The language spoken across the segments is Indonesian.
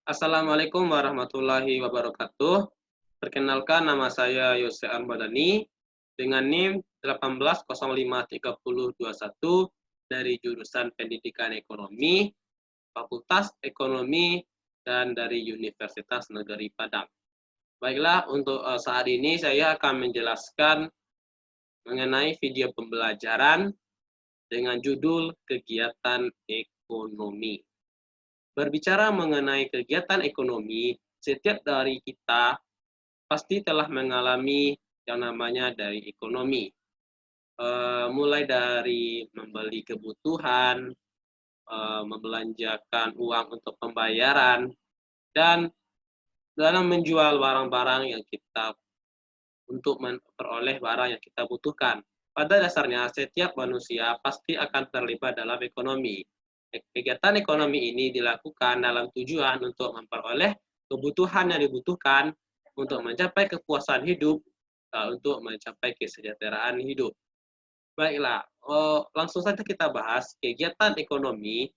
Assalamualaikum warahmatullahi wabarakatuh. Perkenalkan nama saya Yose Armadani dengan NIM 18053021 dari jurusan Pendidikan Ekonomi, Fakultas Ekonomi, dan dari Universitas Negeri Padang. Baiklah, untuk saat ini saya akan menjelaskan mengenai video pembelajaran dengan judul kegiatan ekonomi. Berbicara mengenai kegiatan ekonomi, setiap dari kita pasti telah mengalami yang namanya dari ekonomi. Mulai dari membeli kebutuhan, membelanjakan uang untuk pembayaran, dan dalam menjual barang-barang yang kita untuk memperoleh barang yang kita butuhkan. Pada dasarnya, setiap manusia pasti akan terlibat dalam ekonomi. Kegiatan ekonomi ini dilakukan dalam tujuan untuk memperoleh kebutuhan yang dibutuhkan untuk mencapai kepuasan hidup, untuk mencapai kesejahteraan hidup. Baiklah, langsung saja kita bahas kegiatan ekonomi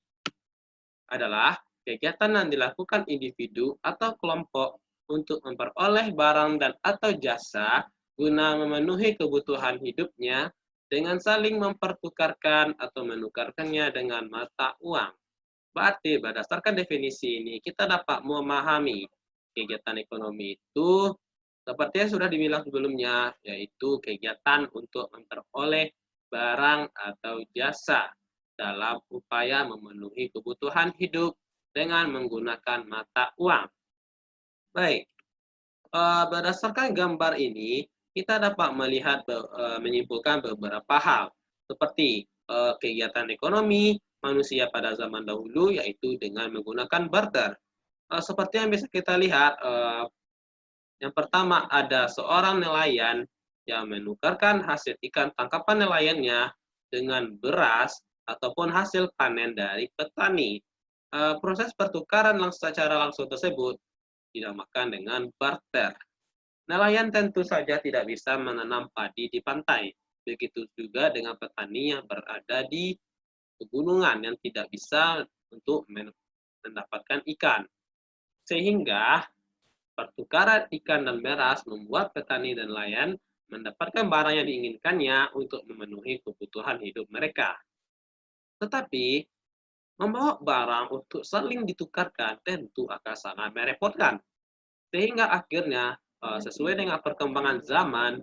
adalah kegiatan yang dilakukan individu atau kelompok untuk memperoleh barang dan atau jasa guna memenuhi kebutuhan hidupnya dengan saling mempertukarkan atau menukarkannya dengan mata uang. Berarti berdasarkan definisi ini kita dapat memahami kegiatan ekonomi itu seperti yang sudah dibilang sebelumnya, yaitu kegiatan untuk memperoleh barang atau jasa dalam upaya memenuhi kebutuhan hidup dengan menggunakan mata uang. Baik, berdasarkan gambar ini, kita dapat melihat menyimpulkan beberapa hal, seperti kegiatan ekonomi manusia pada zaman dahulu, yaitu dengan menggunakan barter. Seperti yang bisa kita lihat, yang pertama ada seorang nelayan yang menukarkan hasil ikan tangkapan nelayannya dengan beras ataupun hasil panen dari petani. Proses pertukaran secara langsung tersebut dinamakan dengan barter. Nelayan tentu saja tidak bisa menanam padi di pantai. Begitu juga dengan petani yang berada di pegunungan yang tidak bisa untuk mendapatkan ikan. Sehingga pertukaran ikan dan beras membuat petani dan nelayan mendapatkan barang yang diinginkannya untuk memenuhi kebutuhan hidup mereka. Tetapi, membawa barang untuk saling ditukarkan tentu akan sangat merepotkan. Sehingga akhirnya, sesuai dengan perkembangan zaman,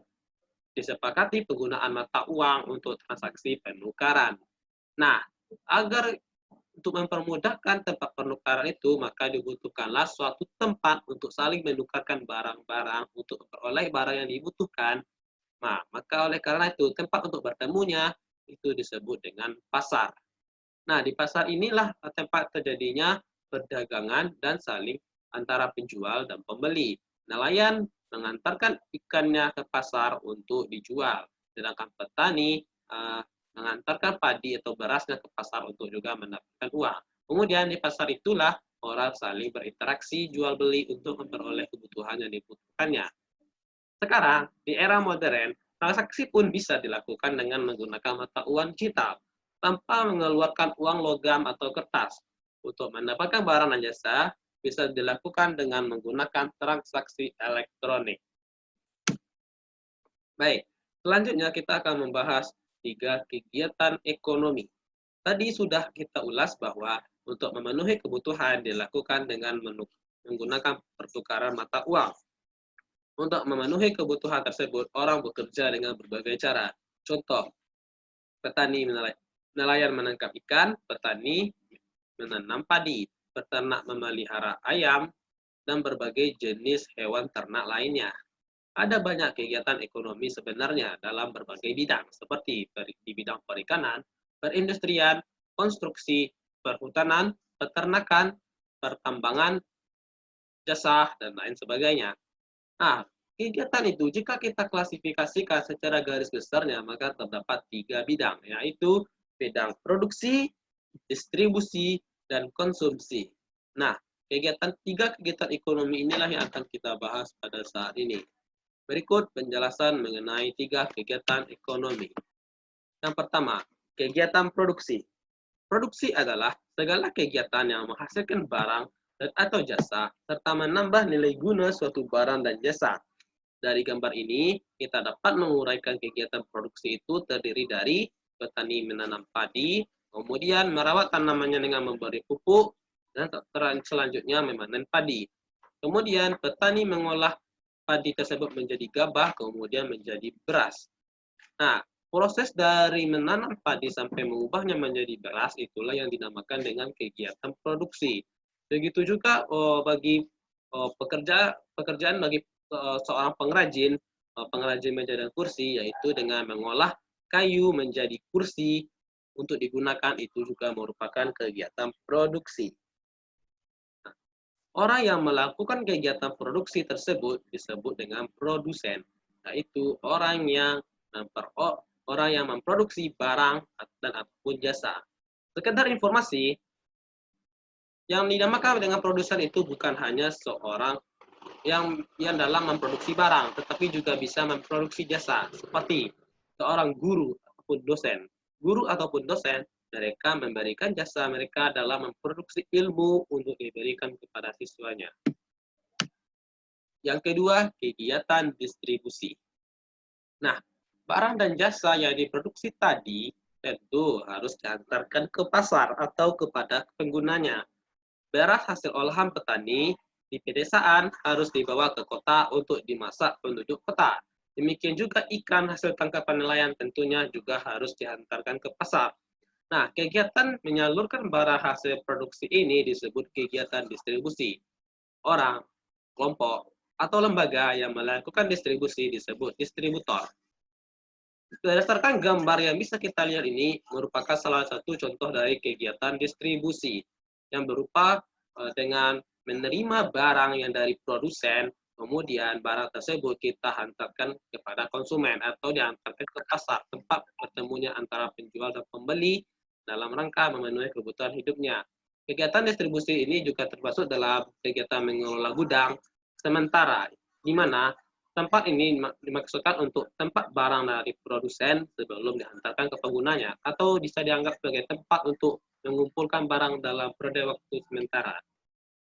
disepakati penggunaan mata uang untuk transaksi penukaran. Nah, agar untuk mempermudahkan tempat penukaran itu, maka dibutuhkanlah suatu tempat untuk saling menukarkan barang-barang untuk memperoleh barang yang dibutuhkan. Nah, maka oleh karena itu, tempat untuk bertemunya itu disebut dengan pasar. Nah, di pasar inilah tempat terjadinya perdagangan dan saling antara penjual dan pembeli. Nelayan mengantarkan ikannya ke pasar untuk dijual, sedangkan petani mengantarkan padi atau berasnya ke pasar untuk juga mendapatkan uang. Kemudian di pasar itulah orang saling berinteraksi jual beli untuk memperoleh kebutuhan yang dibutuhkannya. Sekarang, di era modern, transaksi pun bisa dilakukan dengan menggunakan mata uang digital tanpa mengeluarkan uang logam atau kertas. Untuk mendapatkan barang dan jasa, bisa dilakukan dengan menggunakan transaksi elektronik. Baik, selanjutnya kita akan membahas 3 kegiatan ekonomi. Tadi sudah kita ulas bahwa untuk memenuhi kebutuhan dilakukan dengan menggunakan pertukaran mata uang. Untuk memenuhi kebutuhan tersebut, orang bekerja dengan berbagai cara. Contoh, petani nelayan menangkap ikan, petani menanam padi, peternak memelihara ayam, dan berbagai jenis hewan ternak lainnya. Ada banyak kegiatan ekonomi sebenarnya dalam berbagai bidang, seperti di bidang perikanan, perindustrian, konstruksi, perhutanan, peternakan, pertambangan, jasa, dan lain sebagainya. Nah, kegiatan itu jika kita klasifikasikan secara garis besarnya, maka terdapat 3 bidang, yaitu bidang produksi, distribusi, dan konsumsi. Nah, tiga kegiatan ekonomi inilah yang akan kita bahas pada saat ini. Berikut penjelasan mengenai 3 kegiatan ekonomi. Yang pertama, kegiatan produksi. Produksi adalah segala kegiatan yang menghasilkan barang atau jasa, serta menambah nilai guna suatu barang dan jasa. Dari gambar ini, kita dapat menguraikan kegiatan produksi itu terdiri dari petani menanam padi, kemudian merawat tanamannya dengan memberi pupuk, dan selanjutnya memanen padi. Kemudian petani mengolah padi tersebut menjadi gabah, kemudian menjadi beras. Nah, proses dari menanam padi sampai mengubahnya menjadi beras itulah yang dinamakan dengan kegiatan produksi. Begitu juga bagi pekerjaan bagi seorang pengrajin, pengrajin meja dan kursi, yaitu dengan mengolah kayu menjadi kursi untuk digunakan, itu juga merupakan kegiatan produksi. Orang yang melakukan kegiatan produksi tersebut disebut dengan produsen, yaitu orang yang memproduksi barang dan ataupun jasa. Sekedar informasi, yang dinamakan dengan produsen itu bukan hanya seorang yang dalam memproduksi barang, tetapi juga bisa memproduksi jasa, seperti seorang guru ataupun dosen. Guru ataupun dosen, mereka memberikan jasa mereka dalam memproduksi ilmu untuk diberikan kepada siswanya. Yang kedua, kegiatan distribusi. Nah, barang dan jasa yang diproduksi tadi tentu harus diantarkan ke pasar atau kepada penggunanya. Beras hasil olahan petani di pedesaan harus dibawa ke kota untuk dimasak penduduk kota. Demikian juga ikan hasil tangkapan nelayan tentunya juga harus diantarkan ke pasar. Nah, kegiatan menyalurkan barang hasil produksi ini disebut kegiatan distribusi. Orang, kelompok, atau lembaga yang melakukan distribusi disebut distributor. Berdasarkan gambar yang bisa kita lihat ini merupakan salah satu contoh dari kegiatan distribusi yang berupa dengan menerima barang yang dari produsen, kemudian barang tersebut kita hantarkan kepada konsumen atau diantarkan ke pasar, tempat bertemunya antara penjual dan pembeli dalam rangka memenuhi kebutuhan hidupnya. Kegiatan distribusi ini juga termasuk dalam kegiatan mengelola gudang sementara, di mana tempat ini dimaksudkan untuk tempat barang dari produsen sebelum dihantarkan ke penggunanya, atau bisa dianggap sebagai tempat untuk mengumpulkan barang dalam periode waktu sementara.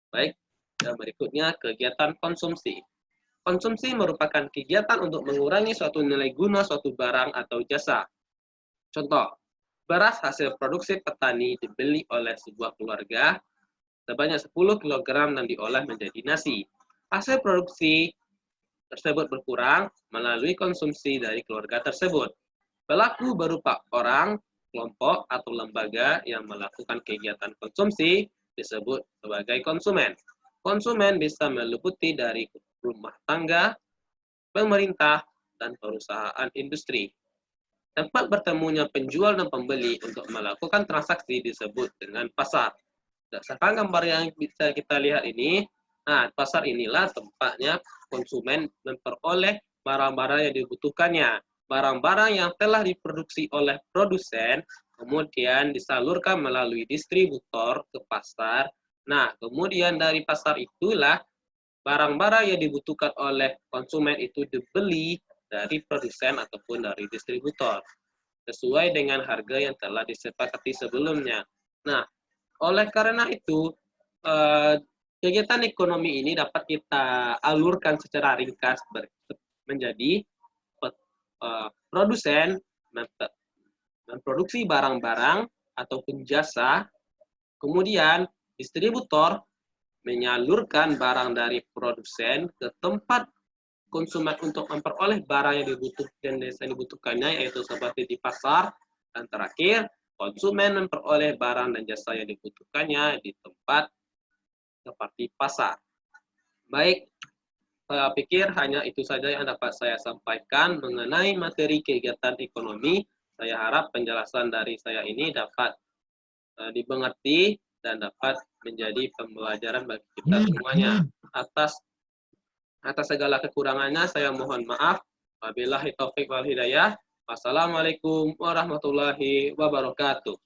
Baik, dan berikutnya kegiatan konsumsi. Konsumsi merupakan kegiatan untuk mengurangi suatu nilai guna suatu barang atau jasa. Contoh, beras hasil produksi petani dibeli oleh sebuah keluarga sebanyak 10 kg dan diolah menjadi nasi. Hasil produksi tersebut berkurang melalui konsumsi dari keluarga tersebut. Pelaku berupa orang, kelompok, atau lembaga yang melakukan kegiatan konsumsi disebut sebagai konsumen. Konsumen bisa meliputi dari rumah tangga, pemerintah, dan perusahaan industri. Tempat bertemunya penjual dan pembeli untuk melakukan transaksi disebut dengan pasar. Berdasarkan gambar yang bisa kita lihat ini, nah pasar inilah tempatnya konsumen memperoleh barang-barang yang dibutuhkannya. Barang-barang yang telah diproduksi oleh produsen, kemudian disalurkan melalui distributor ke pasar. Nah, kemudian dari pasar itulah barang-barang yang dibutuhkan oleh konsumen itu dibeli dari produsen ataupun dari distributor sesuai dengan harga yang telah disepakati sebelumnya. Nah, oleh karena itu kegiatan ekonomi ini dapat kita alurkan secara ringkas menjadi produsen memproduksi barang-barang ataupun jasa, kemudian distributor menyalurkan barang dari produsen ke tempat konsumen untuk memperoleh barang yang dibutuhkannya, yaitu seperti di pasar, dan terakhir konsumen memperoleh barang dan jasa yang dibutuhkannya di tempat seperti pasar. Baik, saya pikir hanya itu saja yang dapat saya sampaikan mengenai materi kegiatan ekonomi. Saya harap penjelasan dari saya ini dapat dimengerti dan dapat menjadi pembelajaran bagi kita semuanya. Atas segala kekurangannya saya mohon maaf. Wabillahi taufik wal hidayah. Wassalamualaikum warahmatullahi wabarakatuh.